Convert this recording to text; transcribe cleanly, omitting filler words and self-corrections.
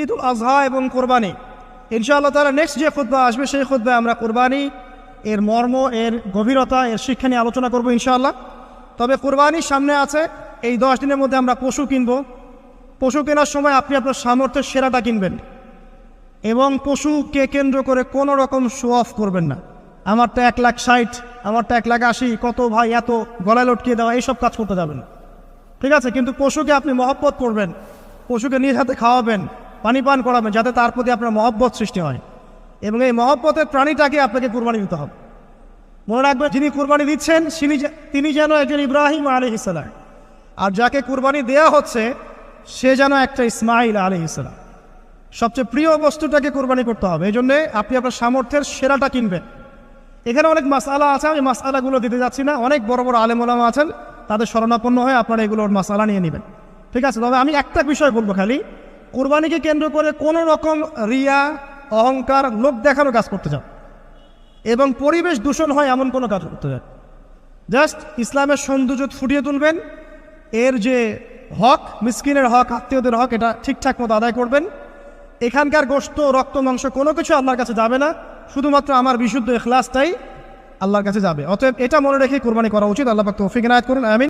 ঈদ উল আজহা এবং কোরবানি ইনশাআল্লাহ তাআলা নেক্সট যে খুতবা আসবে সেই খুতবায় আমরা কোরবানি এর মর্ম, এর গভীরতা, এর শিক্ষা নিয়ে আলোচনা করবো ইনশাআল্লাহ। তবে কোরবানির সামনে আছে, এই 10 দিনের মধ্যে আমরা পশু কিনব। পশু কেনার সময় আপনি আপনার সামর্থ্যের সেরাটা কিনবেন এবং পশুকে কেন্দ্র করে কোনো রকম শো অফ করবেন না। আমারটা 1,60,000, আমারটা 1,80,000, কত ভাই এত গলায় লটকিয়ে দেওয়া, এইসব কাজ করতে যাবেন, ঠিক আছে? কিন্তু পশুকে আপনি মহব্বত করবেন, পশুকে নিজ হাতে খাওয়াবেন, পানি পান করাবেন, যাতে তার প্রতি আপনার মহব্বত সৃষ্টি হয় এবং এই মহব্বতের প্রাণীটাকে আপনাকে কুরবানি দিতে হবে। মনে রাখবেন, যিনি কুরবানি দিচ্ছেন তিনি যেন একজন ইব্রাহিম আলাইহিস সালাম, আর যাকে কুরবানি দেয়া হচ্ছে সে যেন একটা ইসমাইল আলাইহিস সালাম। সবচেয়ে প্রিয় বস্তুটাকে কুরবানি করতে হবে। এই জন্যে আপনি আপনার সামর্থ্যের সেরাটা কিনবেন। এখানে অনেক মাসআলা আছে, আমি মাসআলাগুলো দিতে যাচ্ছি না। অনেক বড় বড় আলেম ওলামা আছেন, তাদের শরণাপন্ন হয়ে আপনারা এগুলোর মাসআলা নিয়ে নেবেন, ঠিক আছে? তবে আমি একটা বিষয় বলবো, খালি কুরবানিকে কেন্দ্র করে কোনো রকম রিয়া, অহংকার, লোক দেখানো কাজ করতে যান এবং পরিবেশ দূষণ হয় এমন কোনো কাজ করতে যান। জাস্ট ইসলামের সৌন্দর্য ফুটিয়ে তুলবেন, এর যে হক, মিসকিনের হক, আত্মীয়দের হক, এটা ঠিকঠাক মতো আদায় করবেন। এখানকার গোশত, রক্ত, মাংস কোনো কিছু আল্লাহর কাছে যাবে না, শুধুমাত্র আমার বিশুদ্ধ ইখলাসটাই আল্লাহর কাছে যাবে। অতএব এটা মনে রেখে কুরবানি করা উচিত। আল্লাহ পাক তৌফিক এনায়েত করুন, আমিন।